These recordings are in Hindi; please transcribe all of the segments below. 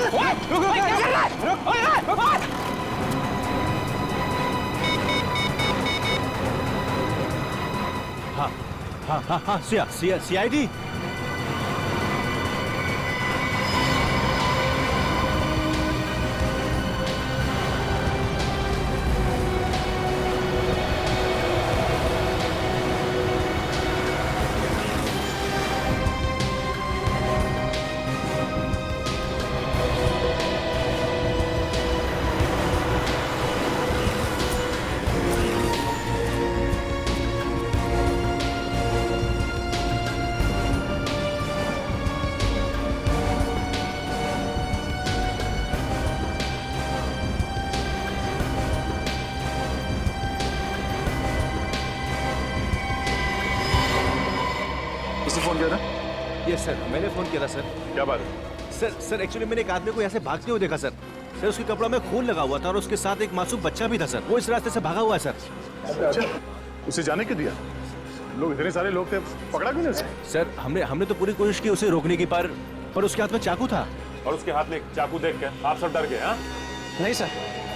हाँ हाँ हाँ हाँ, CID। किसने फोन किया था? यस सर, मैंने फोन किया था सर। क्या बात है? सर एक्चुअली मैंने एक आदमी को यहाँ से भागते हुए देखा सर। सर उसके कपड़ों में खून लगा हुआ था और उसके साथ एक मासूम बच्चा भी था सर। वो इस रास्ते से भागा हुआ है सर। अच्छा, उसे जाने क्यों दिया? लोग इतने सारे लोग थे, पकड़ा क्यों नहीं उसे? सर हमने तो पूरी कोशिश की उसे रोकने की, पर उसके हाथ में चाकू था। और उसके हाथ में चाकू देख के आप सब डर गए? हाँ नहीं सर,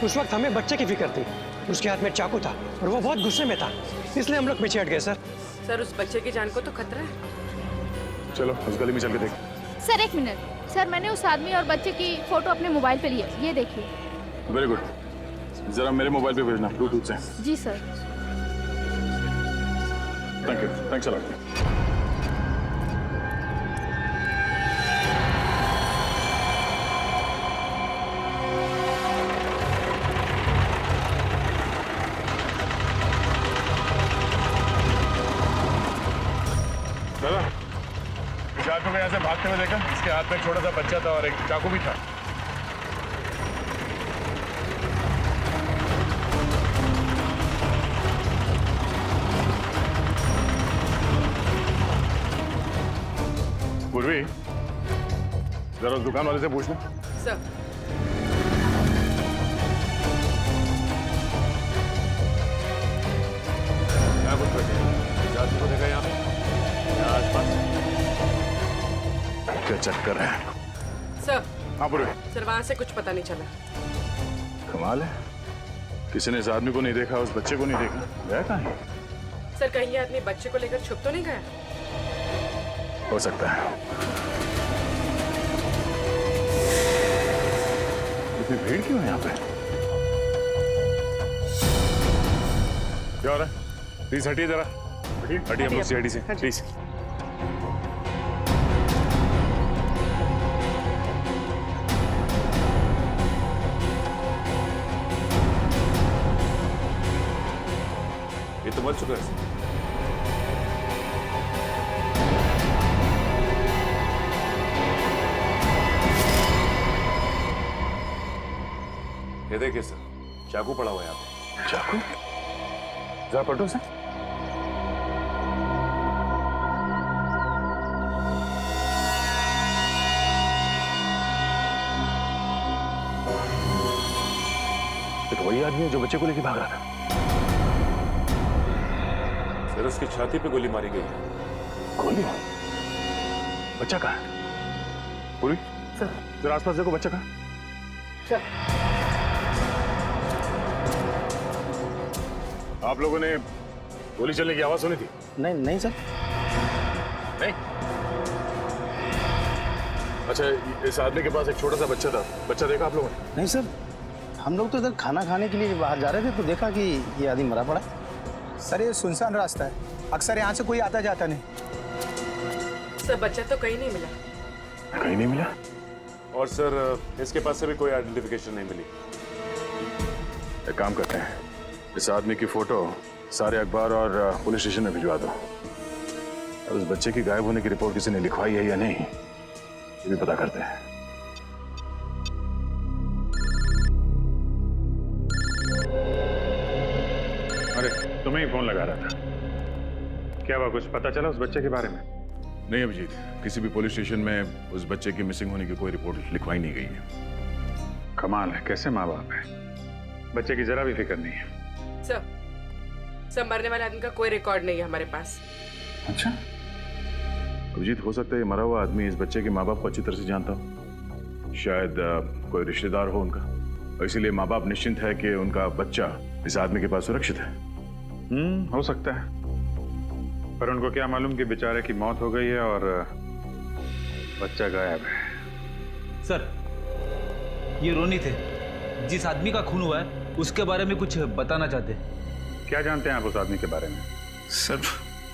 उस वक्त हमें बच्चे की फिक्र थी। उसके हाथ में चाकू था और वो बहुत गुस्से में था, इसलिए हम लोग पीछे हट गए सर। सर उस बच्चे की जान को तो खतरा है। चलो उस गली में चल के देख। सर एक मिनट सर, मैंने उस आदमी और बच्चे की फोटो अपने मोबाइल पे ली है, ये देखिए। वेरी गुड, जरा मेरे मोबाइल पे भेजना ब्लूटूथ से। जी sir. Thank you, thanks a lot. दादा, इस आदमी को यहाँ से भागते हुए देखा? इसके हाथ में एक छोटा सा बच्चा था और एक चाकू भी था। पूर्वी, जरा उस दुकान वाले से पूछना। सर क्या कुछ बैठे जाति को देखा यहाँ पे आसपास? क्या चक्कर है? सर हाँ पूर्वी। सर वहाँ से कुछ पता नहीं चला। कमाल है, किसी ने इस आदमी को नहीं देखा, उस बच्चे को नहीं देखा। गया कहाँ है? सर कहीं ये आदमी बच्चे को लेकर छुप तो नहीं गया? हो सकता है। इतनी भीड़ क्यों है यहाँ पे? क्या हो रहा है? प्लीज हटिए जरा। हटिए हम लोग सीआईडी से, प्लीज। ये तो मर चुका है। ये देखिए सर, चाकू पड़ा हुआ है यहाँ पे। चाकू? जरा पलटो से। ये तो वही आदमी है जो बच्चे को लेके भाग रहा था। सर उसकी छाती पे गोली मारी गई है। गोली? बच्चा कहाँ है? पूरी सर, जरा आसपास देखो, बच्चा कहाँ? आप लोगों ने गोली चलने की आवाज सुनी थी? नहीं सर। नहीं? अच्छा, इस आदमी के पास एक छोटा सा बच्चा था, बच्चा देखा आप लोगों ने? नहीं सर, हम लोग तो इधर खाना खाने के लिए बाहर जा रहे थे तो देखा कि ये आदमी मरा पड़ा। सर ये सुनसान रास्ता है, अक्सर यहाँ से कोई आता जाता नहीं। सर बच्चा तो कहीं नहीं मिला। कहीं नहीं मिला? और सर इसके पास से भी कोई आइडेंटिफिकेशन नहीं मिली। एक काम करते हैं, इस आदमी की फोटो सारे अखबार और पुलिस स्टेशन में भिजवा दो। और उस बच्चे की गायब होने की रिपोर्ट किसी ने लिखवाई है या नहीं, ये भी पता करते हैं। अरे तुम्हें ही फोन लगा रहा था। क्या हुआ, कुछ पता चला उस बच्चे के बारे में? नहीं अभिजीत, किसी भी पुलिस स्टेशन में उस बच्चे की मिसिंग होने की कोई रिपोर्ट लिखवाई नहीं गई है। कमाल है, कैसे माँ बाप है, बच्चे की जरा भी फिक्र नहीं है। सर मरने वाले आदमी का कोई रिकॉर्ड नहीं है हमारे पास। अच्छा अभिजीत, हो सकता है ये मरा हुआ आदमी इस बच्चे के माँ बाप को अच्छी तरह से जानता हो। शायद कोई रिश्तेदार हो उनका, इसीलिए माँ बाप निश्चिंत है कि उनका बच्चा इस आदमी के पास सुरक्षित है। हो सकता है, पर उनको क्या मालूम कि बेचारे की मौत हो गई है और बच्चा गायब है। सर, ये रोनी थे, जिस आदमी का खून हुआ है उसके बारे में कुछ बताना चाहते हैं। क्या जानते हैं आप उस आदमी के बारे में? सर,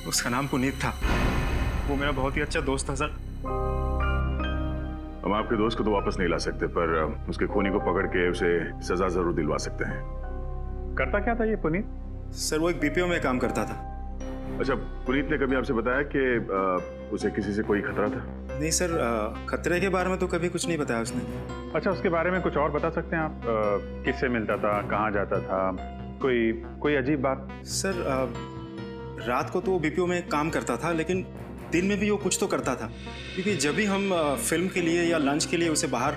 उसका नाम पुनीत था। वो मेरा बहुत ही अच्छा दोस्त था सर। हम आपके दोस्त को तो वापस नहीं ला सकते, पर उसके खूनी को पकड़ के उसे सजा जरूर दिलवा सकते हैं। करता क्या था ये पुनीत? सर, वो एक बीपीओ में काम करता था। अच्छा, पुनीत ने कभी आपसे बताया कि उसे किसी से कोई खतरा था? नहीं सर, खतरे के बारे में तो कभी कुछ नहीं बताया उसने। अच्छा, उसके बारे में कुछ और बता सकते हैं आप? किससे मिलता था, कहाँ जाता था, कोई अजीब बात? सर, रात को तो वो बीपीओ में काम करता था, लेकिन दिन में भी वो कुछ तो करता था, क्योंकि जब भी हम फिल्म के लिए या लंच के लिए उसे बाहर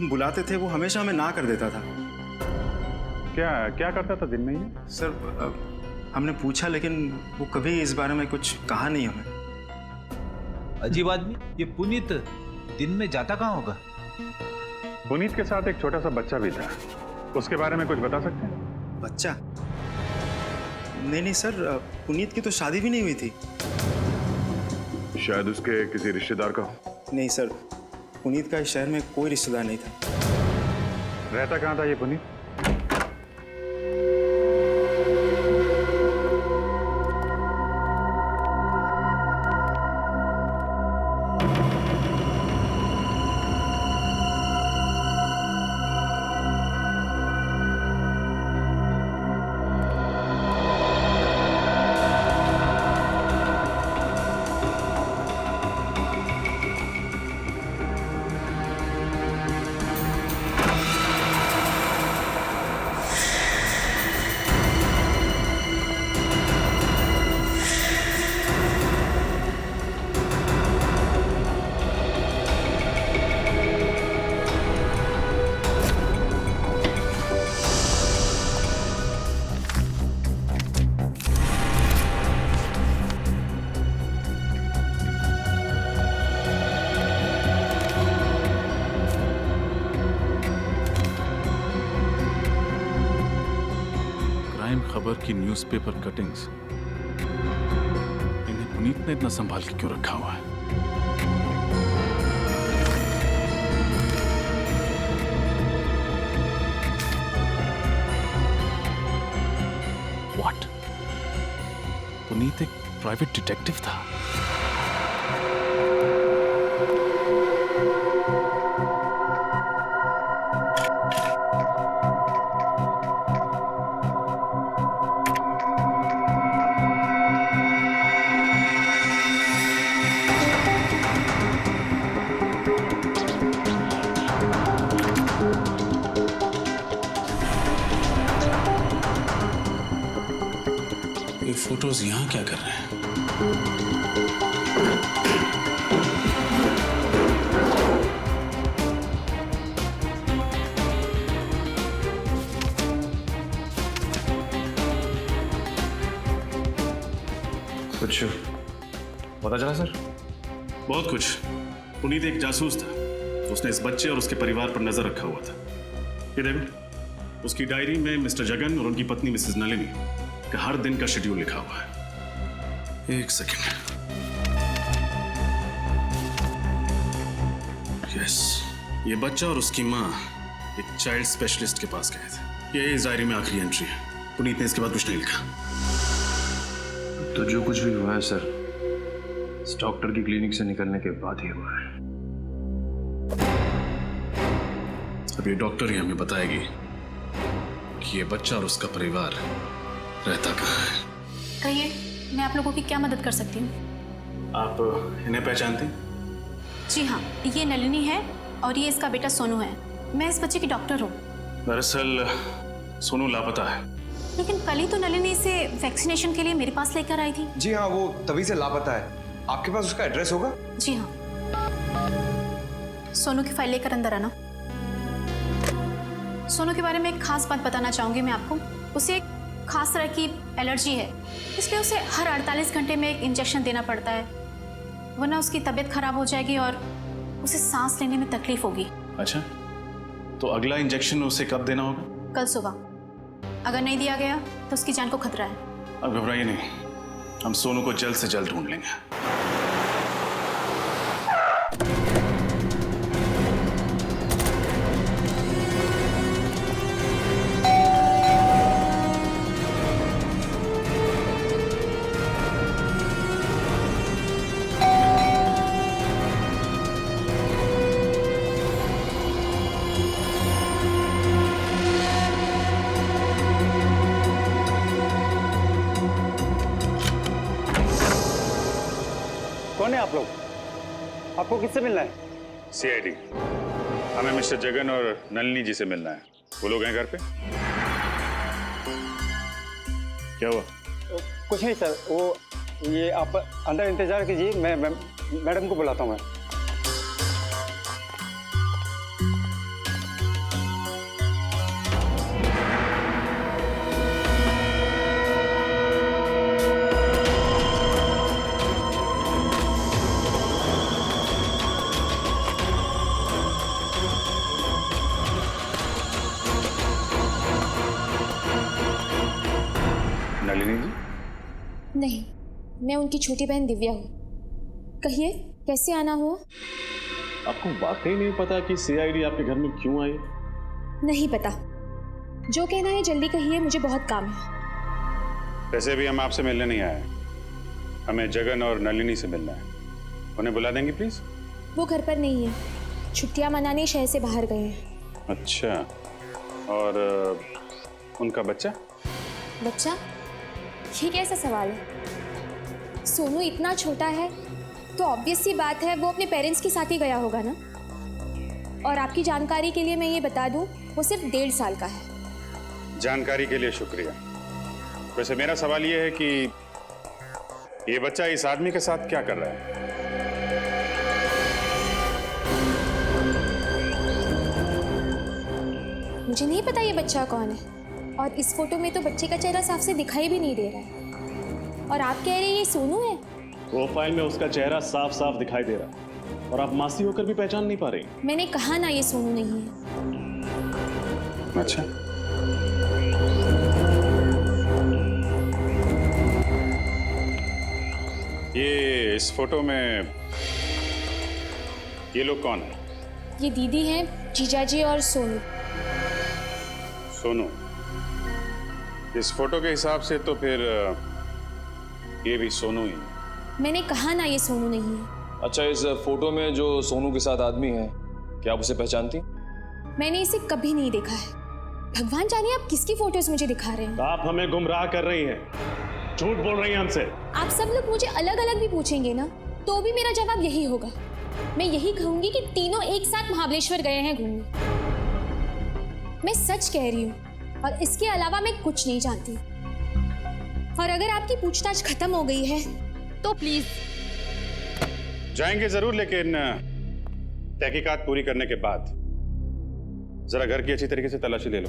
बुलाते थे वो हमेशा हमें ना कर देता था। क्या करता था दिन में ये? सर, हमने पूछा लेकिन वो कभी इस बारे में कुछ कहा नहीं हमें। अजीब आदमी। ये पुनीत दिन में जाता कहाँ होगा? पुनीत के साथ एक छोटा सा बच्चा भी था, उसके बारे में कुछ बता सकते हैं? बच्चा? नहीं सर, पुनीत की तो शादी भी नहीं हुई थी। शायद उसके किसी रिश्तेदार का हो। नहीं सर, पुनीत का इस शहर में कोई रिश्तेदार नहीं था। रहता कहाँ था ये पुनीत? खबर की न्यूज़पेपर कटिंग्स, इन्हें पुनीत ने इतना संभाल के क्यों रखा हुआ है? What? पुनीत एक प्राइवेट डिटेक्टिव था। ये फोटोज यहाँ क्या कर रहे हैं? कुछ पता चला सर? बहुत कुछ। पुनीत एक जासूस था, उसने इस बच्चे और उसके परिवार पर नजर रखा हुआ था। ये देखो, उसकी डायरी में मिस्टर जगन और उनकी पत्नी मिसेस नलिनी का हर दिन का शेड्यूल लिखा हुआ है। एक सेकेंड। यस, ये बच्चा और उसकी माँ एक चाइल्ड स्पेशलिस्ट के पास गए थे। ये इस डायरी में आखिरी एंट्री है। पुनीत ने इसके बाद कुछ नहीं लिखा। तो जो कुछ भी हुआ है सर, इस डॉक्टर की क्लिनिक से निकलने के बाद ही हुआ है। अब ये डॉक्टर ही हमें बताएगी कि ये बच्चा और उसका परिवार रहता कहाँ है। कहिए, मैं आप लोगों की क्या मदद कर सकती हूँ? आप इन्हें पहचानते हैं? जी हाँ, ये नलिनी है और ये इसका बेटा सोनू है। मैं इस बच्चे की डॉक्टर हूँ। दरअसल सोनू लापता है। लेकिन कल ही तो नलिनी इसे वैक्सीनेशन के लिए मेरे पास लेकर आई थी। जी हाँ, वो तभी से लापता है। आपके पास उसका एड्रेस होगा? जी हाँ। सोनू की फाइल लेकर अंदर आना। सोनू के बारे में एक खास बात बताना चाहूँगी मैं आपको। उसे एक खास तरह की एलर्जी है, इसलिए उसे हर 48 घंटे में एक इंजेक्शन देना पड़ता है, वरना उसकी तबीयत खराब हो जाएगी और उसे सांस लेने में तकलीफ होगी। अच्छा, तो अगला इंजेक्शन उसे कब देना होगा? कल सुबह। अगर नहीं दिया गया तो उसकी जान को खतरा है। अब घबराइए नहीं, हम सोनू को जल्द से जल्द ढूंढ लेंगे। कौन है आप लोग? आपको किससे मिलना है? सीआईडी। हमें मिस्टर जगन और नलिनी जी से मिलना है। वो लोग हैं घर पे? क्या हुआ? कुछ नहीं सर, वो ये आप अंदर इंतजार कीजिए, मैं मैडम को बुलाता हूँ मैं। नलिनी जी? नहीं, मैं उनकी छोटी बहन दिव्या हूँ। कहिए, कैसे आना हुआ? आपको वाकई नहीं पता कि सीआईडी आपके घर में क्यों आई? नहीं पता। जो कहना है जल्दी कहिए, मुझे बहुत काम है। वैसे भी हम आपसे मिलने नहीं आए, हमें जगन और नलिनी से मिलना है। उन्हें बुला देंगे प्लीज? वो घर पर नहीं है, छुट्टियां मनाने शहर से बाहर गए हैं। अच्छा, और उनका बच्चा? बच्चा? ये कैसा सवाल है? सोनू इतना छोटा है तो ऑब्वियस सी बात है वो अपने पेरेंट्स के साथ ही गया होगा ना। और आपकी जानकारी के लिए मैं ये बता दूं, वो सिर्फ 1.5 साल का है। जानकारी के लिए शुक्रिया। वैसे मेरा सवाल ये है कि ये बच्चा इस आदमी के साथ क्या कर रहा है? मुझे नहीं पता ये बच्चा कौन है, और इस फोटो में तो बच्चे का चेहरा साफ से दिखाई भी नहीं दे रहा है। और आप कह रहे हैं ये सोनू है? प्रोफाइल में उसका चेहरा साफ साफ दिखाई दे रहा है और आप मासी होकर भी पहचान नहीं पा रही। मैंने कहा ना ये सोनू नहीं है। अच्छा, ये इस फोटो में ये लोग कौन है? ये दीदी हैं, जीजाजी और सोनू। सोनू? इस फोटो के हिसाब से तो फिर ये भी सोनू ही है। मैंने कहा ना ये सोनू नहीं है। अच्छा, इस फोटो में जो सोनू के साथ आदमी है, क्या आप उसे पहचानती? मैंने इसे कभी नहीं देखा है। भगवान जाने आप किसकी फोटोज मुझे दिखा रहे हैं। आप हमें गुमराह कर रही हैं, झूठ बोल रही हैं हमसे। आप सब लोग मुझे अलग अलग भी पूछेंगे ना, तो भी मेरा जवाब यही होगा। मैं यही कहूंगी कि तीनों एक साथ महाबलेश्वर गए हैं घूमने। मैं सच कह रही हूँ, और इसके अलावा मैं कुछ नहीं जानती। और अगर आपकी पूछताछ खत्म हो गई है तो प्लीज। जाएंगे जरूर, लेकिन तहकीकात पूरी करने के बाद जरा घर की अच्छी तरीके से तलाशी ले लो।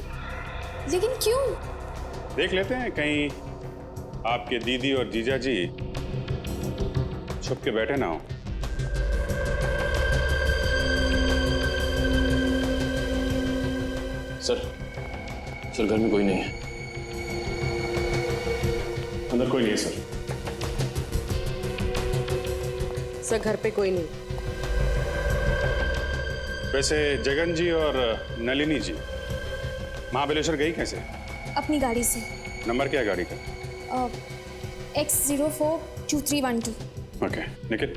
लेकिन क्यों? देख लेते हैं कहीं आपके दीदी और जीजा जी छुप के बैठे ना हो। सर घर में कोई नहीं है। अंदर कोई नहीं है सर। सर घर पे कोई नहीं। वैसे जगन जी और नलिनी जी महाबलेश्वर गई कैसे? अपनी गाड़ी से। नंबर क्या है गाड़ी का? X042312। ओके, निखिल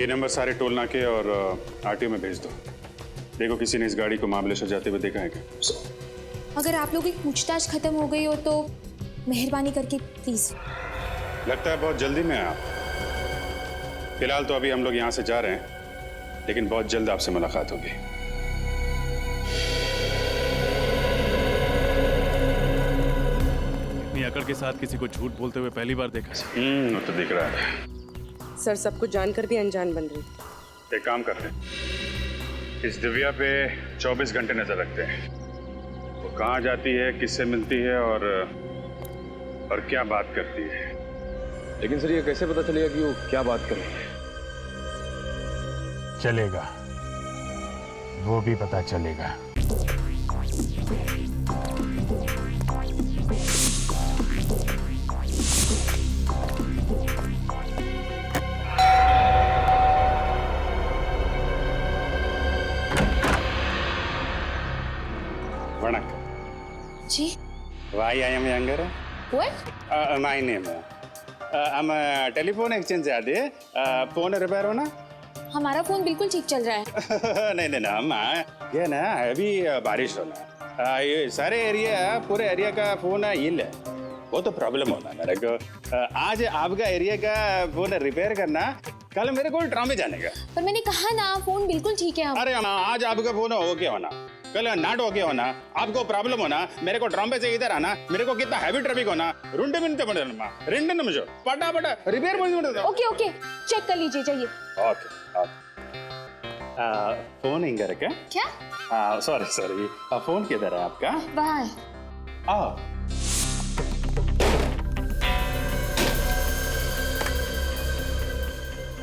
ये नंबर सारे टोल नाके और आरटीओ में भेज दो। देखो किसी ने इस गाड़ी को महाबलेश्वर जाते हुए देखा है क्या? अगर आप लोगों की पूछताछ खत्म हो गई हो तो मेहरबानी करके प्लीज। लगता है बहुत जल्दी में हैं आप। फिलहाल तो अभी हम लोग यहाँ से जा रहे हैं, लेकिन बहुत जल्द आपसे मुलाकात होगी। इतनी अकड़ के साथ किसी को झूठ बोलते हुए पहली बार देखा। वो तो दिख रहा है। सर सब कुछ जानकर भी अनजान बन रही। एक काम करते हैं, इस दिव्या पे 24 घंटे नजर रखते हैं। वो कहाँ जाती है, किससे मिलती है और क्या बात करती है। लेकिन सर ये कैसे पता चलेगा कि वो क्या बात कर रही है? चलेगा, वो भी पता चलेगा। वणक्कम जी why I am younger what my name हम टेलीफोन एक्सचेंज से आते फोन रिपेयर होना हमारा फोन बिल्कुल ठीक चल रहा है नहीं नहीं ना अम्मा ये ना अभी बारिश होना ये सारे एरिया पूरे एरिया का फोन हिल है वो तो प्रॉब्लम होना मेरे को आज आपका एरिया का फोन रिपेयर करना कल मेरे को ट्रामे जाने का पर मैंने कहा ना फोन बिल्कुल ठीक है अरे अम्मा आज आपका फोन ओके होना कल नाट ओके होना आपको प्रॉब्लम होना मेरे को ट्रामे से इधर आना मेरे को कितना हैवी ट्रैफिक होना रुंडे मिनट पड़े रेंड निमिषम पटा रिपेयर पड़े ओके ओके चेक कर लीजिए जाइए ओके फोन इंग रखा क्या सॉरी फोन किधर है आपका बाहर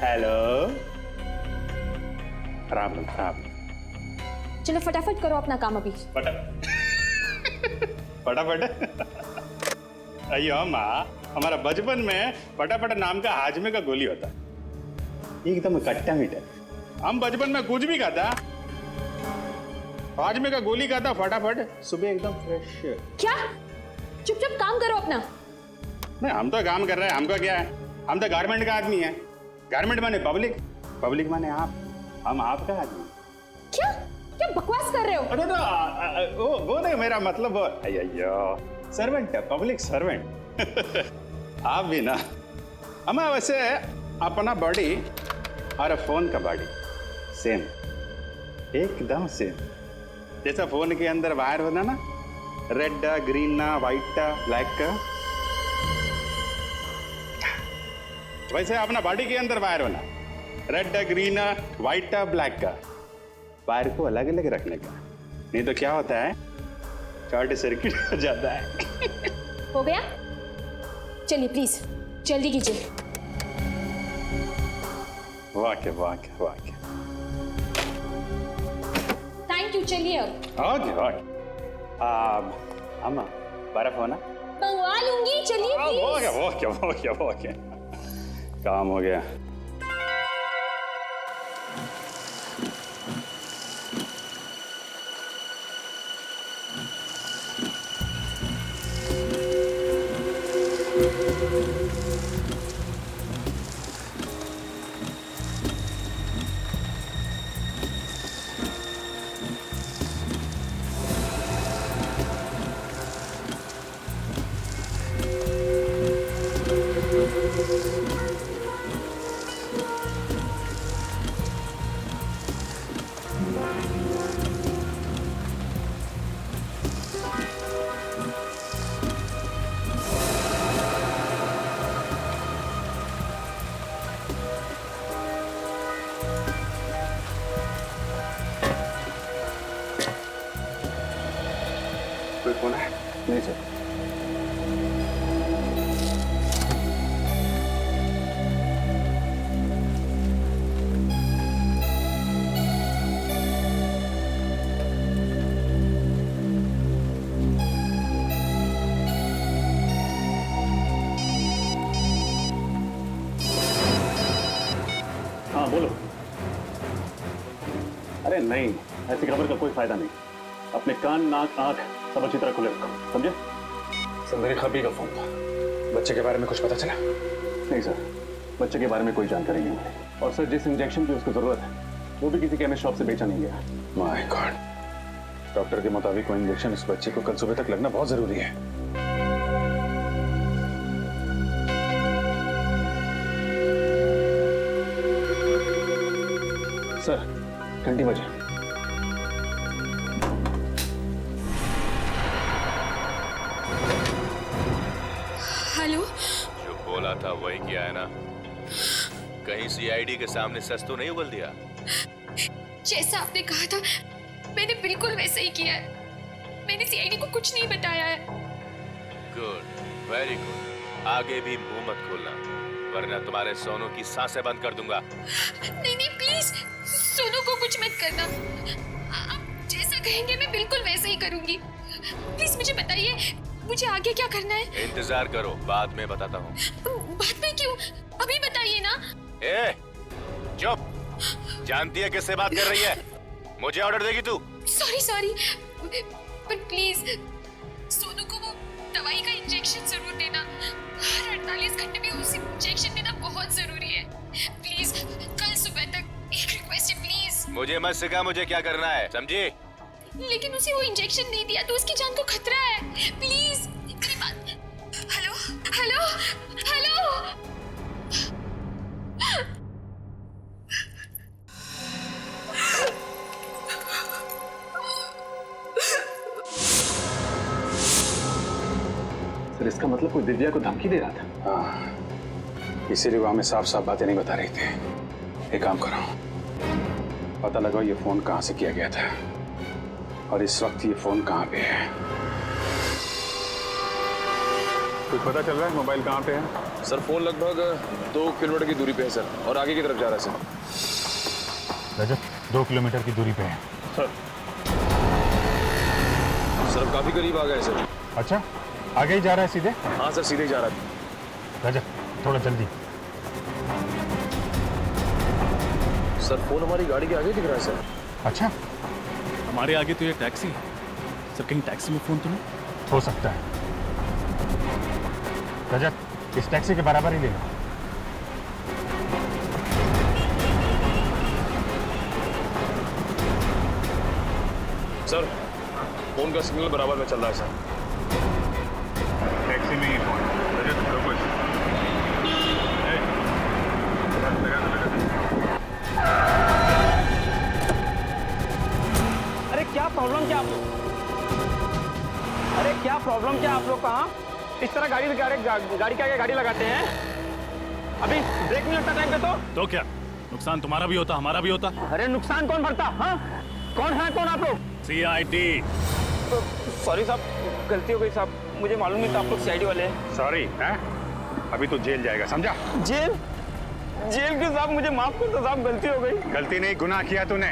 हेलो खराब चलो फटाफट करो अपना काम अभी फटाफट अयो माँ हमारा बचपन में फटाफट नाम का हाजमे का गोली होता एकदम खट्टा मीठा हम बचपन में कुछ भी खाता हाजमे का गोली खाता फटाफट सुबह एकदम फ्रेश क्या चुपचाप काम करो अपना नहीं हम तो काम कर रहे हैं हमको क्या है हम तो गारमेंट का आदमी है गारमेंट माने पब्लिक माने आप हम आपका आदमी क्या क्या बकवास कर रहे हो अरे तो वो नहीं मेरा मतलब अयो सर्वेंट है पब्लिक सर्वेंट आप भी ना हमें वैसे अपना बॉडी और फोन का बॉडी सेम एकदम सेम जैसा फोन के अंदर वायर होना ना रेड ग्रीन व्हाइट ब्लैक वैसे अपना बॉडी के अंदर वायर होना रेड ग्रीन व्हाइट ब्लैक का वायर को अलग अलग रखने का नहीं तो क्या होता है शॉर्ट सर्किट हो जाता है हो गया चलिए प्लीज जल्दी कीजिए वाह थैंक यू चलिए अब ओके अम्मा बर्फ होना मंगवा लूंगी चलिए ओके काम हो गया कोई फोन है नहीं सर हाँ बोलो। अरे नहीं ऐसी खबर का कोई फायदा नहीं अपने कान नाक आंख सब अच्छी तरह खुले रखो समझे सर मेरे खबी का फोन था बच्चे के बारे में कुछ पता चला नहीं सर बच्चे के बारे में कोई जानकारी नहीं मिली और सर जिस इंजेक्शन की उसको जरूरत है वो भी किसी केमिस्ट शॉप से बेचा नहीं गया माय गॉड डॉक्टर के मुताबिक वो इंजेक्शन इस बच्चे को कल सुबह तक लगना बहुत जरूरी है सर घंटी बजे हेलो जो बोला था वही किया है ना कहीं सीआईडी के सामने सच तो नहीं उगल दिया जैसा आपने कहा था मैंने बिल्कुल वैसा ही किया है मैंने सीआईडी को कुछ नहीं बताया है गुड वेरी गुड आगे भी मुंह मत खोलना वरना तुम्हारे सोनू की सांसें बंद कर दूंगा नहीं नहीं प्लीज सोनू को कुछ मत करना। आप जैसा कहेंगे मैं बिल्कुल वैसे ही करूंगी। प्लीज मुझे बताइए, मुझे आगे क्या करना है? इंतजार करो, बाद में बताता हूँ। बाद में क्यों? अभी बताइए ना। ए, चुप। जानती है किससे बात कर रही है? मुझे ऑर्डर देगी तू? सॉरी पर प्लीज सोनू को वो दवाई का इंजेक्शन जरूर देना। हर 48 घंटे में उसे इंजेक्शन देना बहुत जरूरी है। प्लीज कल सुबह तक। एक रिक्वेस्ट है प्लीज। मुझे मत सिखा मुझे क्या करना है, समझी? लेकिन उसे वो इंजेक्शन नहीं दिया तो उसकी जान को खतरा है। प्लीज मेरी बात। हेलो। सर इसका मतलब कोई दिव्या को धमकी दे रहा था। हाँ, इसीलिए वो हमें साफ साफ बातें नहीं बता रही थी। एक काम करो, पता लगाओ ये फोन कहाँ से किया गया था और इस वक्त ये फोन कहाँ पे है। कुछ पता चल रहा है मोबाइल कहाँ पे है? सर फोन लगभग 2 किलोमीटर की दूरी पे है सर, और आगे की तरफ जा रहा है सर। रजत 2 किलोमीटर की दूरी पे है सर काफी करीब आ गए सर। अच्छा, आगे ही जा रहा है सीधे? हाँ सर सीधे ही जा रहा है। रजत थोड़ा जल्दी। सर फोन हमारी गाड़ी के आगे दिख रहा है सर। अच्छा, हमारे आगे तो ये टैक्सी है सर, कहीं टैक्सी में फोन तो नहीं हो सकता है। रजत इस टैक्सी के बराबर ही ले लो। सर फोन का सिग्नल बराबर में चल रहा है सर। टैक्सी में ही फोन। रजत रुको। अरे क्या प्रॉब्लम क्या आप लोग? अरे क्या प्रॉब्लम क्या आप लोग का? हाँ? इस तरह गाड़ी के आगे गाड़ी लगाते हैं? अभी ब्रेक नहीं लगता टाइम पे तो क्या नुकसान तुम्हारा भी होता हमारा भी होता? अरे नुकसान कौन भरता? हाँ कौन आप लोग? CID। सॉरी साहब, गलती हो गई साहब, मुझे मालूम नहीं था आप लोग CID वाले हैं। सॉरी है, अभी तो जेल जाएगा, समझा? जेल के साहब मुझे माफ कर दो साहब, गलती हो गई। गलती नहीं, गुनाह किया तूने।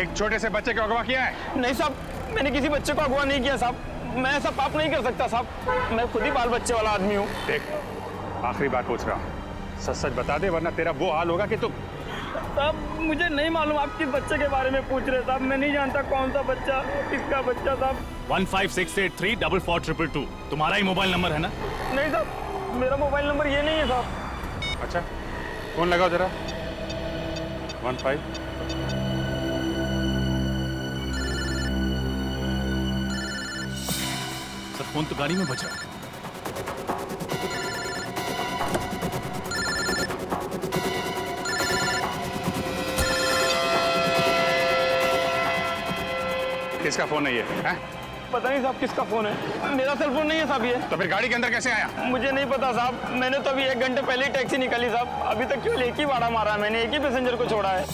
एक छोटे से बच्चे को अगवा किया है। नहीं साहब, मैंने किसी बच्चे को अगवा नहीं किया साहब। मैं ऐसा पाप नहीं कर सकता साहब, मैं खुद ही बाल बच्चे वाला आदमी हूँ। देख, आखिरी बात पूछ रहा हूँ, सच बता दे वरना तेरा वो हाल होगा कि तू। साहब मुझे नहीं मालूम आप किस बच्चे के बारे में पूछ रहे साहब, मैं नहीं जानता कौन सा बच्चा, किसका बच्चा साहब। 156834422 तुम्हारा ही मोबाइल नंबर है ना? नहीं साहब, मेरा मोबाइल नंबर ये नहीं है साहब। अच्छा, फोन लगाओ जरा। 15। सर फोन तो गाड़ी में बचा है। किसका फोन है ये? हैं? पता नहीं साहब किसका फोन है, मेरा सेल फोन नहीं है साहब ये। तो फिर गाड़ी के अंदर कैसे आया? मुझे नहीं पता साहब, मैंने तो अभी 1 घंटे पहले ही टैक्सी निकाली साहब, अभी तक केवल एक ही बाड़ा मारा है मैंने, एक ही पैसेंजर को छोड़ा है।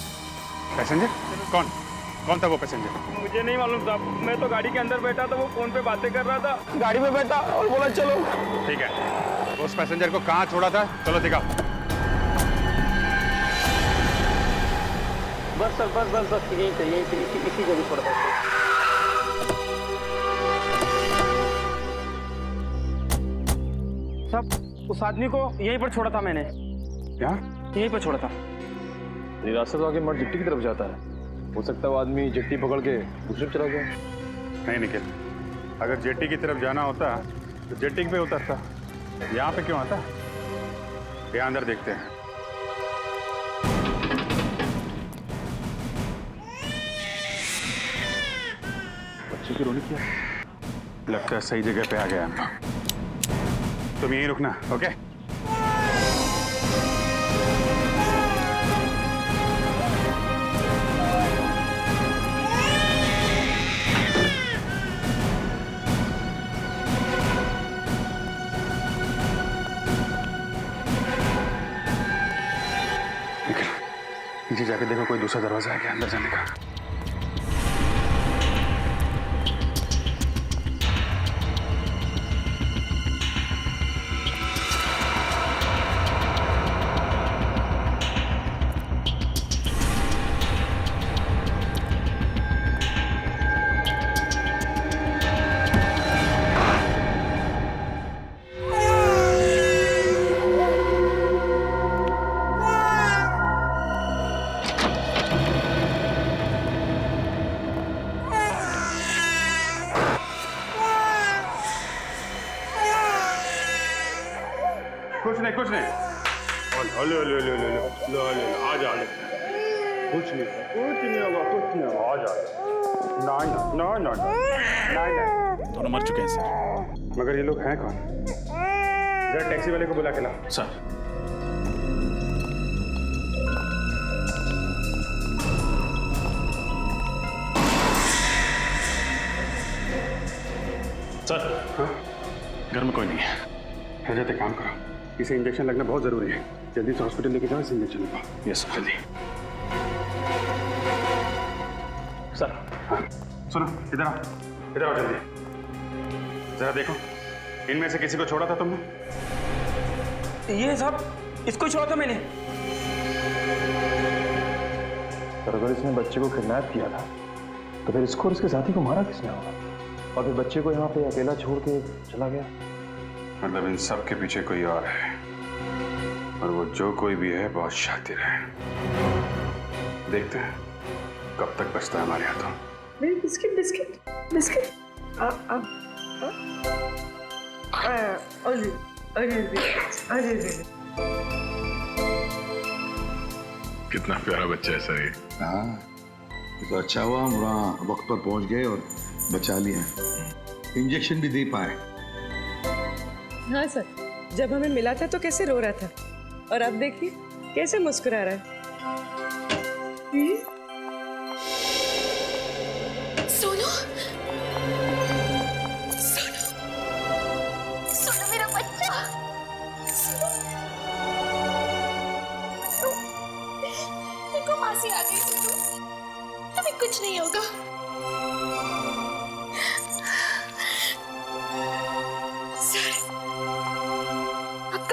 पैसेंजर? कौन था वो पैसेंजर? मुझे नहीं मालूम साहब, मैं तो गाड़ी के अंदर बैठा था, वो फोन पे बातें कर रहा था, गाड़ी में बैठा और बोला चलो। ठीक है, उस पैसेंजर को कहाँ छोड़ा था? चलो दिखाओ। बस सर, बस यही इसी जगह छोड़ा था। साहब उस आदमी को यहीं पर छोड़ा था मैंने। क्या? यहीं पर छोड़ा था। ये रास्ता तो आगे मठ जेट्टी की तरफ जाता है, हो सकता है वो आदमी जेट्टी पकड़ के दूसरी तरफ चला गया। नहीं निखिल, अगर जेट्टी की तरफ जाना होता तो जेट्टी पे उतरता, यहाँ पे क्यों आता? यहाँ अंदर देखते हैं। बच्चे की रोने क्या? लगता है सही जगह पे आ गया हम लोग। तुम यहीं रुकना, ओके? नीचे जाके देखो कोई दूसरा दरवाजा है क्या अंदर जाने का। नहीं कुछ नहीं। ले ले ले ले ले ले आ जा ले। कुछ नहीं होगा आ जा। ना ना ना ना ना ना। दोनों मर चुके हैं सर। मगर ये लोग हैं कौन? जरा टैक्सी वाले को बुला के ला। सर सर घर में कोई नहीं है। जाते काम करो, इसे इंजेक्शन लगना बहुत जरूरी है। जल्दी से हॉस्पिटल लेके जाओ, इसे इंजेक्शन लगाओ। Yes sir. जल्दी। सर हाँ सुनो, इधर आओ जल्दी। जरा देखो, इनमें से किसी को छोड़ा था तुमने? ये साहब, इसको छोड़ा था मैंने। पर अगर इसने बच्चे को किडनैप किया था तो फिर इसको और इसके साथी को मारा किसने होगा? और फिर बच्चे को यहाँ पे अकेला छोड़ के चला गया। मतलब इन सब के पीछे कोई और है, और वो जो कोई भी है बहुत शातिर है। देखते हैं कब तक बचता है हमारे हाथों। मेरी बिस्किट बिस्किट बिस्किट कितना प्यारा बच्चा है सर ये। हाँ तो अच्छा हुआ हम वहाँ वक्त पर पहुंच गए और बचा लिया, इंजेक्शन भी दे पाए। हाँ सर, जब हमें मिला था तो कैसे रो रहा था, और अब देखिए कैसे मुस्कुरा रहा है। सोनू, सोनू, सोनू मेरा बच्चा। देखो मासी आ गई। सोनू, हमें कुछ नहीं होगा।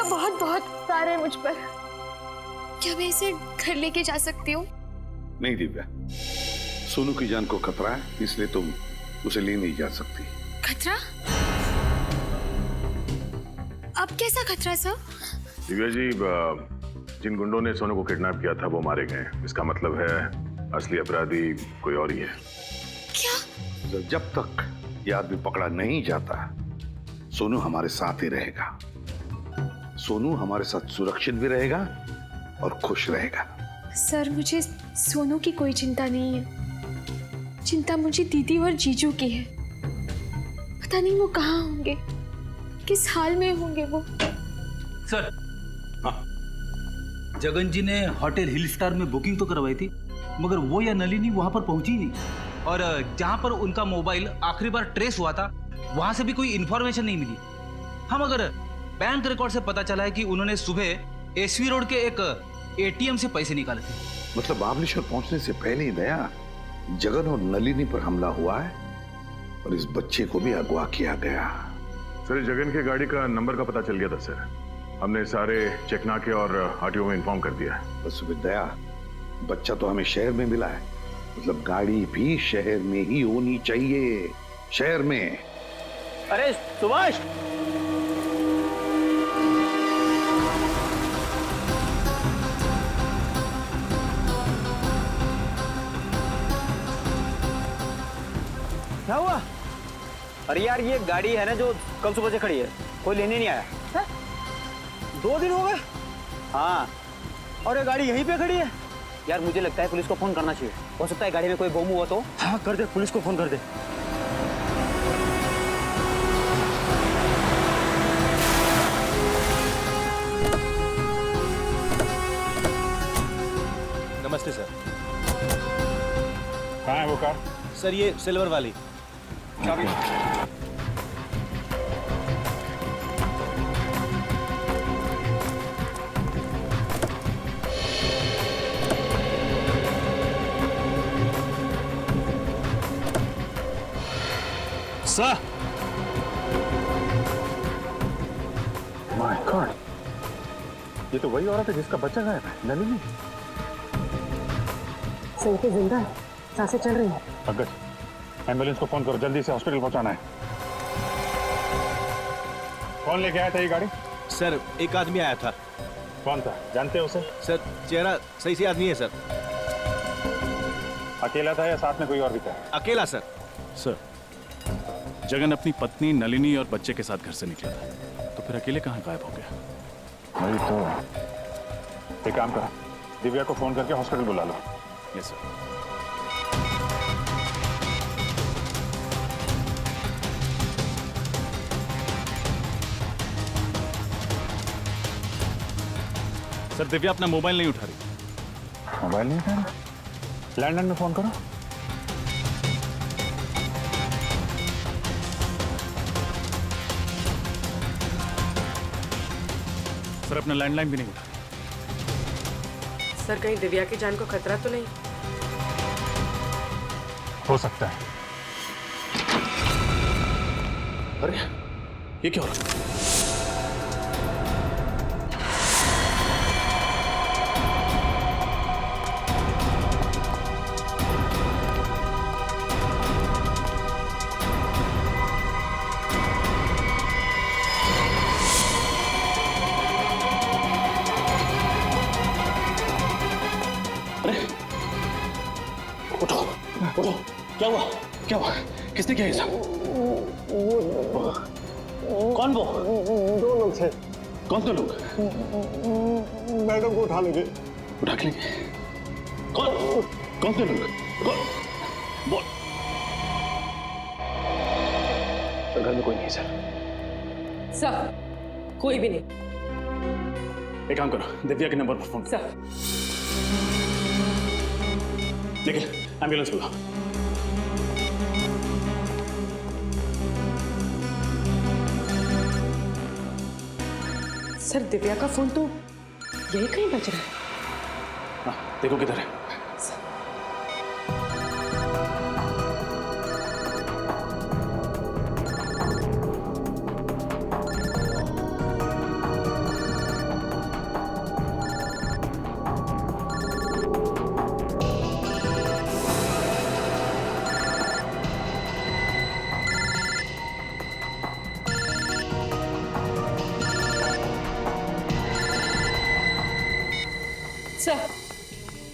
बहुत बहुत प्यार है मुझ पर। क्या मैं इसे घर लेके जा सकती हूँ? नहीं दिव्या, सोनू की जान को खतरा है, इसलिए तुम उसे ले नहीं जा सकती। खतरा? अब कैसा खतरा सर? दिव्या जी, जिन गुंडों ने सोनू को किडनैप किया था वो मारे गए। इसका मतलब है असली अपराधी कोई और ही है। क्या? जब तक ये आदमी पकड़ा नहीं जाता, सोनू हमारे साथ ही रहेगा। सोनू हमारे साथ सुरक्षित भी रहेगा और खुश रहेगा। सर, मुझे सोनू की कोई चिंता नहीं है। चिंता मुझे दीदी और जीजू की है। पता नहीं वो कहाँ होंगे, किस हाल में होंगे वो। सर, हाँ, जगन जी ने होटल हिल स्टार में बुकिंग तो करवाई थी, मगर वो या नलिनी वहां पर पहुंची नहीं। और जहां पर उनका मोबाइल आखिरी बार ट्रेस हुआ था, वहां से भी कोई इंफॉर्मेशन नहीं मिली। हम अगर बैंक रिकॉर्ड से पता चला है कि उन्होंने सुबह एसवी रोड के एक एटीएम से पैसे निकाले थे। मतलब महाबलेश्वर पहुंचने से पहले ही दया जगन और नलिनी पर हमला हुआ है और इस बच्चे को भी अगवा किया गया। सर, जगन की गाड़ी का नंबर का पता चल गया था सर। हमने सारे चेकनाके और आरटीओ में इन्फॉर्म कर दिया है। बस दया, बच्चा तो हमें शहर में मिला है, मतलब गाड़ी भी शहर में ही होनी चाहिए। शहर में। अरे सुभाष, क्या हुआ? अरे यार, ये गाड़ी है ना जो कल सुबह से खड़ी है, कोई लेने नहीं आया है? 2 दिन हो गए। हाँ, और ये गाड़ी यहीं पे खड़ी है। यार मुझे लगता है पुलिस को फोन करना चाहिए, हो सकता है गाड़ी में कोई बम हुआ तो। हाँ कर दे, पुलिस को फोन कर दे। नमस्ते सर। कहाँ है वो कार? सर, ये सिल्वर वाली। सर, माय गॉड, ये तो वही औरत है जिसका बच्चा गायब है, नलिनी। सही पे जिंदा है, सांसें चल रही हैं। पंकज, एम्बुलेंस को फोन करो, जल्दी से हॉस्पिटल पहुंचाना है। कौन लेके आया था ये गाड़ी? सर, एक आदमी आया था। कौन था, जानते हो उसे? सर, चेहरा सही से याद नहीं है सर। अकेला था या साथ में कोई और भी था? अकेला सर। सर, जगन अपनी पत्नी नलिनी और बच्चे के साथ घर से निकला था, तो फिर अकेले कहाँ गायब हो गया? वही तो। एक काम करो, दिव्या को फोन करके हॉस्पिटल बुला लो। Yes sir. सर दिव्या अपना मोबाइल नहीं उठा रही। मोबाइल नहीं उठा रही? लैंडलाइन में फोन करो। सर अपना लैंडलाइन भी नहीं उठा। सर कहीं दिव्या की जान को खतरा तो नहीं? हो सकता है। अरे ये क्या हो रहा है? उठो, क्या हुआ? क्या हुआ? किसने किया ये सब? कौन वो? दो लोग थे। कौन से लोग? मैडम को उठा लेंगे। उठा के लेंगे? कौन से लोग? बोल। सर घर में कोई नहीं है सर। सर कोई भी नहीं। एक काम करो, दिव्या के नंबर पर फोन सर निखिल, एम्बुलेंस बुलाओ। सर दिव्या का फोन तो यही कहीं बज रहा है। हाँ, देखो किधर है।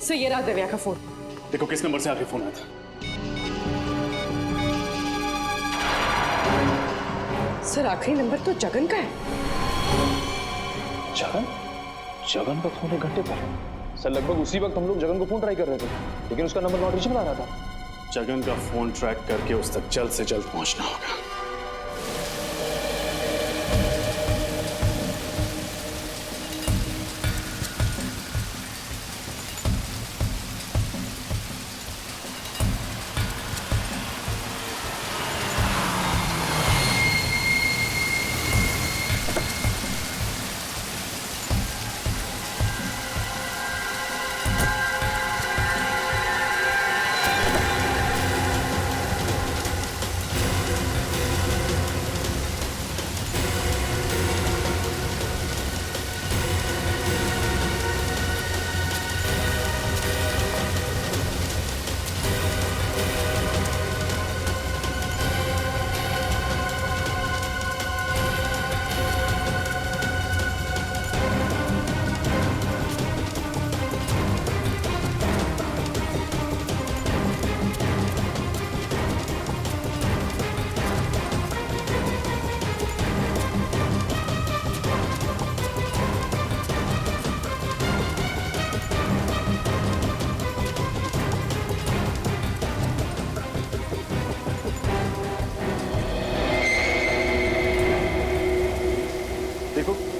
सर ये रहा दिव्या का फोन। देखो किस नंबर से आखिरी फोन आया था। सर आखिरी नंबर तो जगन का है। जगन? जगन का फोन 1 घंटे पर? सर लगभग उसी वक्त हम लोग जगन को फोन ट्राई कर रहे थे, लेकिन उसका नंबर नॉट रीचेबल आ रहा था। जगन का फोन ट्रैक करके उस तक जल्द से जल्द पहुंचना होगा।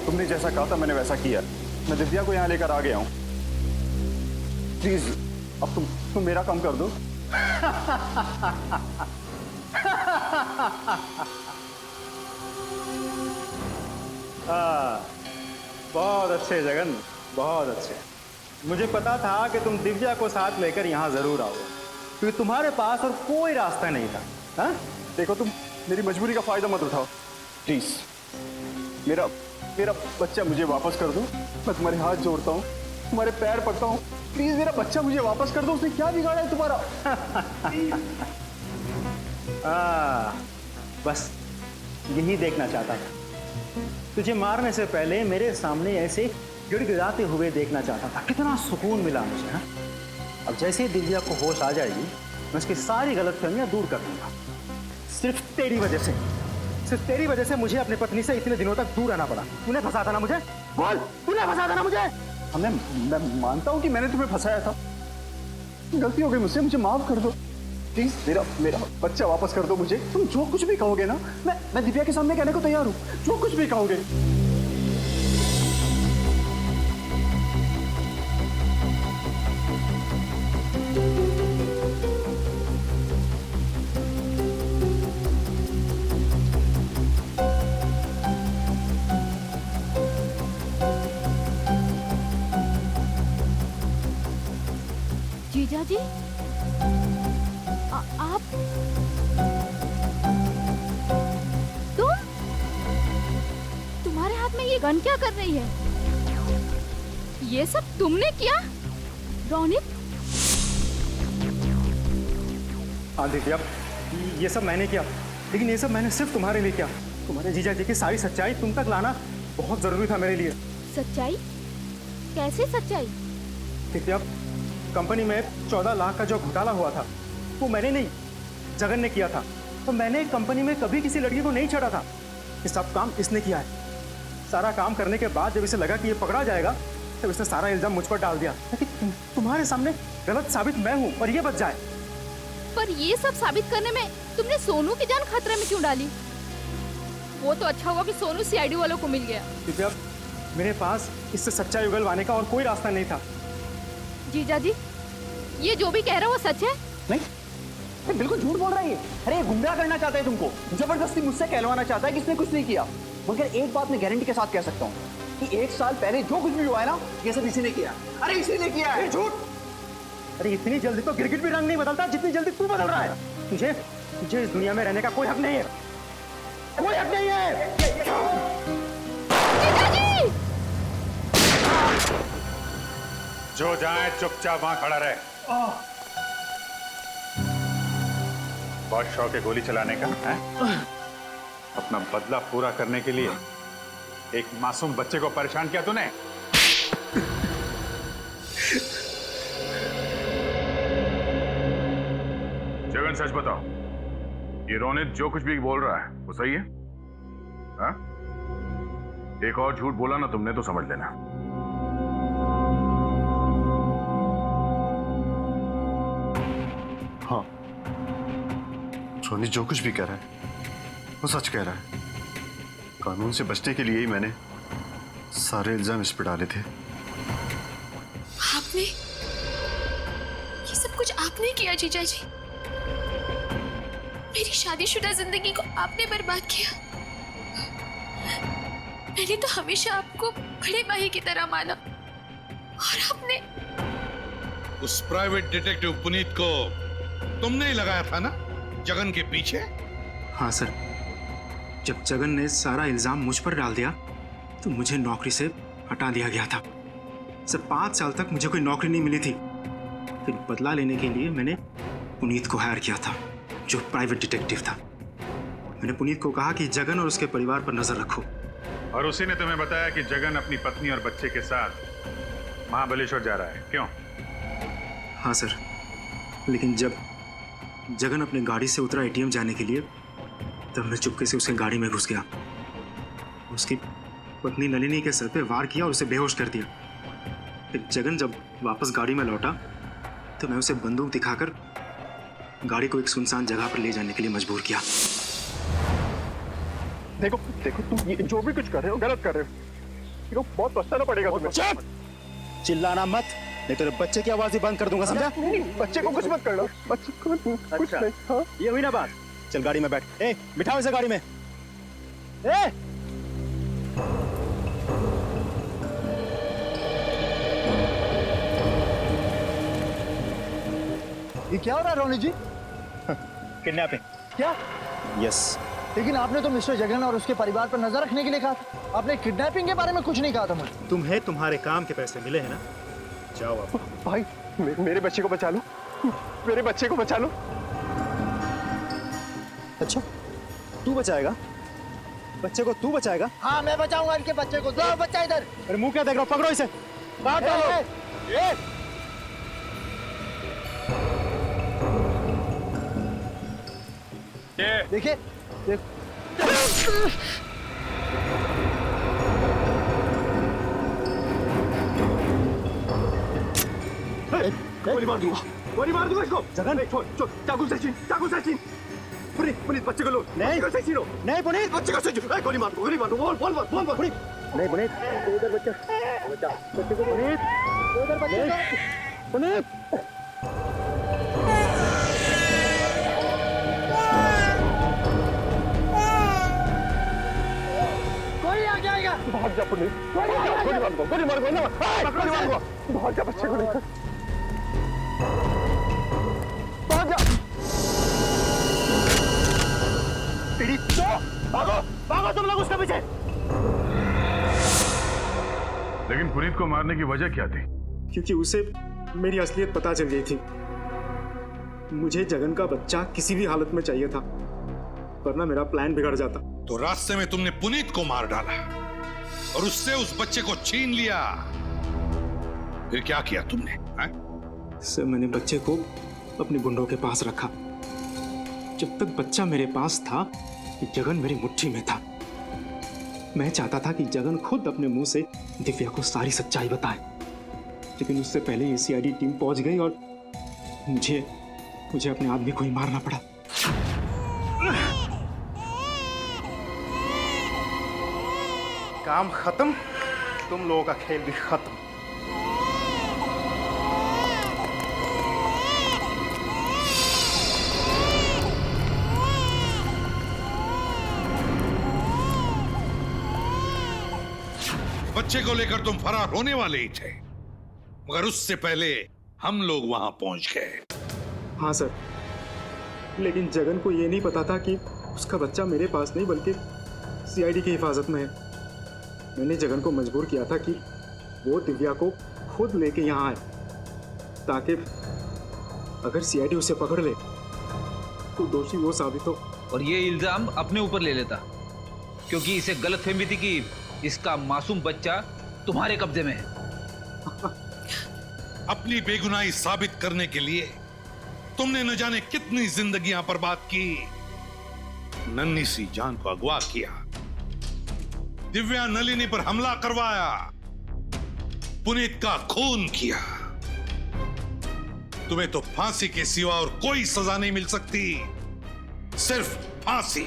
तुमने जैसा कहा था मैंने वैसा किया। मैं दिव्या को यहाँ लेकर आ गया हूँ। प्लीज अब तुम मेरा काम कर दो। बहुत अच्छे जगन, बहुत अच्छे। मुझे पता था कि तुम दिव्या को साथ लेकर यहाँ जरूर आओगे, क्योंकि तुम्हारे पास और कोई रास्ता नहीं था। हाँ? देखो तुम मेरी मजबूरी का फायदा मत उठाओ प्लीज। मेरा बच्चा मुझे वापस कर दो। मैं तुम्हारे हाथ जोड़ता हूँ, तुम्हारे पैर पड़ता हूँ, प्लीज मेरा बच्चा मुझे वापस कर दो। उसने क्या बिगाड़ा है तुम्हारा? बस यही देखना चाहता था। तुझे मारने से पहले मेरे सामने ऐसे गिड़गिड़ाते हुए देखना चाहता था। कितना सुकून मिला मुझे। हाँ? अब जैसे ही दिव्या को होश आ जाएगी, मैं उसकी सारी गलतफहमियां दूर कर दूंगा। सिर्फ तेरी वजह से, सिर्फ तेरी वजह से मुझे अपनी पत्नी से इतने दिनों तक दूर रहना पड़ा। तूने फंसा था ना मुझे? बोल, तूने फंसा था ना मुझे? मैं मानता हूँ कि मैंने तुम्हें फंसाया था, गलती हो गई मुझसे, मुझे माफ कर दो प्लीज। मेरा बच्चा वापस कर दो मुझे। तुम जो कुछ भी कहोगे ना, मैं दिव्या के सामने कहने को तैयार हूँ, जो कुछ भी कहोगे। जीजा जी, आप तुम्हारे हाथ में ये गन क्या कर रही है? ये सब तुमने किया रोनित? हाँ दिव्या, ये सब मैंने किया, लेकिन ये सब मैंने सिर्फ तुम्हारे लिए किया। तुम्हारे जीजा जी की सारी सच्चाई तुम तक लाना बहुत जरूरी था मेरे लिए। सच्चाई? कैसे सच्चाई? दिव्या, कंपनी में 14 लाख का जो घोटाला हुआ था वो मैंने नहीं, जगन ने किया था। तो मैंने कंपनी में कभी किसी लड़की को नहीं छेड़ा था। ये सब काम इसने किया है। सारा काम करने के बाद जब इसे लगा कि ये पकड़ा जाएगा, तब इसने सारा इल्जाम मुझ पर डाल दिया ताकि तुम्हारे सामने गलत साबित मैं हूँ और ये बच जाए। पर ये सब साबित करने में तुमने सोनू की जान खतरे में क्यों डाली? वो तो अच्छा हुआ कि सोनू सीआईडी वालों को मिल गया। दिव्या, मेरे पास इससे सच्चाई उगलवाने का और कोई रास्ता नहीं था। जीजा जी, ये जो भी कह रहा है वो सच है? नहीं, बिल्कुल झूठ बोल रहा है ये। अरे ये गुमराह करना चाहता है तुमको, जबरदस्ती मुझसे कहलवाना चाहता है कि इसने कुछ नहीं किया। मगर एक बात मैं गारंटी के साथ कह सकता हूँ कि 1 साल पहले जो कुछ भी हुआ है ना, ये सब इसी ने किया। अरे इसी ने किया है। झूठ! अरे इतनी जल्दी तो गिरगिट भी रंग नहीं बदलता जितनी जल्दी तू बदल रहा है। तुझे इस दुनिया में रहने का कोई हक नहीं है, कोई हक नहीं है। जो जाए चुपचाप वहां खड़ा रहे। बहुत शौक है गोली चलाने का है? अपना बदला पूरा करने के लिए एक मासूम बच्चे को परेशान किया तूने। जगन, सच बताओ, ये रोनित जो कुछ भी बोल रहा है वो सही है? हा? एक और झूठ बोला ना तुमने तो समझ लेना। हाँ, रोनित जो कुछ भी कह रहा है वो सच कह रहा है। कानून से बचने के लिए ही मैंने सारे इल्जाम इस पर डाले थे। आपने ये सब कुछ आपने किया जीजा जी। मेरी शादीशुदा जिंदगी को आपने बर्बाद किया। मैंने तो हमेशा आपको बड़े भाई की तरह माना और आपने उस प्राइवेट डिटेक्टिव पुनीत को तुमने ही लगाया था ना जगन के पीछे? हाँ सर, जब जगन ने सारा इल्जाम मुझ पर डाल दिया तो मुझे नौकरी से हटा दिया गया था। सर 5 साल तक मुझे कोई नौकरी नहीं मिली थी। फिर बदला लेने के लिए मैंने पुनीत को हायर किया था, जो प्राइवेट डिटेक्टिव था। मैंने पुनीत को कहा कि जगन और उसके परिवार पर नजर रखो। और उसी ने तुम्हें बताया कि जगन अपनी पत्नी और बच्चे के साथ महाबलेश्वर जा रहा है, क्यों? हाँ सर, लेकिन जब जगन अपने गाड़ी से उतरा एटीएम जाने के लिए, तब मैं चुपके से उसके गाड़ी में घुस गया। उसकी पत्नी नलिनी के सर पे वार किया और उसे बेहोश कर दिया। फिर जगन जब वापस गाड़ी में लौटा तो मैं उसे बंदूक दिखाकर गाड़ी को एक सुनसान जगह पर ले जाने के लिए मजबूर किया। देखो देखो, तुम ये जो भी कुछ कर रहे हो गलत कर रहे हो। बहुत पछताना पड़ेगा तुम्हें। चिल्लाना मत, नहीं तो बच्चे की आवाज ही बंद कर दूंगा, समझा? बच्चे को कुछ मत करना, बच्चे को कुछ नहीं। हाँ? ये हुई ना बात। चल गाड़ी में बैठ। ए, बिठाओ इसे गाड़ी में। ए! ये क्या हो रहा है रोनित जी? किडनैपिंग। क्या? यस। लेकिन आपने तो मिस्टर जगन और उसके परिवार पर नजर रखने के लिए कहा था। आपने किडनैपिंग के बारे में कुछ नहीं कहा था मुझे। तुम्हें तुम्हारे काम के पैसे मिले हैं ना? जाओ आप। भाई मेरे बच्चे को बचा लो, मेरे बच्चे को बचा लो। अच्छा, तू बचाएगा? बच्चे को तू बचाएगा? हाँ, मैं बचाऊंगा इनके बच्चे को। दो बच्चा इधर। अरे मुंह क्या देख रहा हो? पकड़ो इसे। देखिए, गोली मार दूंगा इसको। जगन छोड़ छोड़, चाकू से छीन, पुनीत बच्चे को लो, नहीं बच्चे को छीनो, नहीं पुनीत, बच्चे को से छीनो, गोली मार दो, बोल पुनीत। नहीं पुनीत, उधर बच्चा बच्चे को पुनीत, उधर बच्चे को पुनीत। कोई आ जाएगा। भाग जा पुनीत, गोली मार दो, भाग जा बच्चे को लेकर, भाग जा। भागो तुम लोग उसके पीछे। लेकिन पुनीत को मारने की वजह क्या थी? क्योंकि उसे मेरी असलियत पता चल गई थी। मुझे जगन का बच्चा किसी भी हालत में चाहिए था, वरना मेरा प्लान बिगड़ जाता। तो रास्ते में तुमने पुनीत को मार डाला और उससे उस बच्चे को छीन लिया। फिर क्या किया तुमने? सर, मैंने बच्चे को अपने गुंडों के पास रखा। जब तक बच्चा मेरे पास था, जगन मेरी मुट्ठी में था। मैं चाहता था कि जगन खुद अपने मुंह से दिव्या को सारी सच्चाई बताए, लेकिन उससे पहले ही सीआईडी टीम पहुंच गई और मुझे अपने आदमी को ही मारना पड़ा। काम खत्म, तुम लोगों का खेल भी खत्म। बच्चे को लेकर तुम फरार होने वाले ही थे, मगर उससे पहले हम लोग वहां पहुंच गए। हाँ सर, लेकिन जगन को यह नहीं पता था कि उसका बच्चा मेरे पास नहीं बल्कि सीआईडी की हिफाजत में है। मैंने जगन को मजबूर किया था कि वो दिव्या को खुद लेके यहाँ आए, ताकि अगर सीआईडी उसे पकड़ ले तो दोषी वो साबित हो। और ये इल्जाम अपने ऊपर ले लेता, क्योंकि इसे गलतफहमी थी कि इसका मासूम बच्चा तुम्हारे कब्जे में है। अपनी बेगुनाही साबित करने के लिए तुमने न जाने कितनी जिंदगियां बर्बाद की, नन्ही सी जान को अगवा किया, दिव्या नलिनी पर हमला करवाया, पुनीत का खून किया। तुम्हें तो फांसी के सिवा और कोई सजा नहीं मिल सकती, सिर्फ फांसी।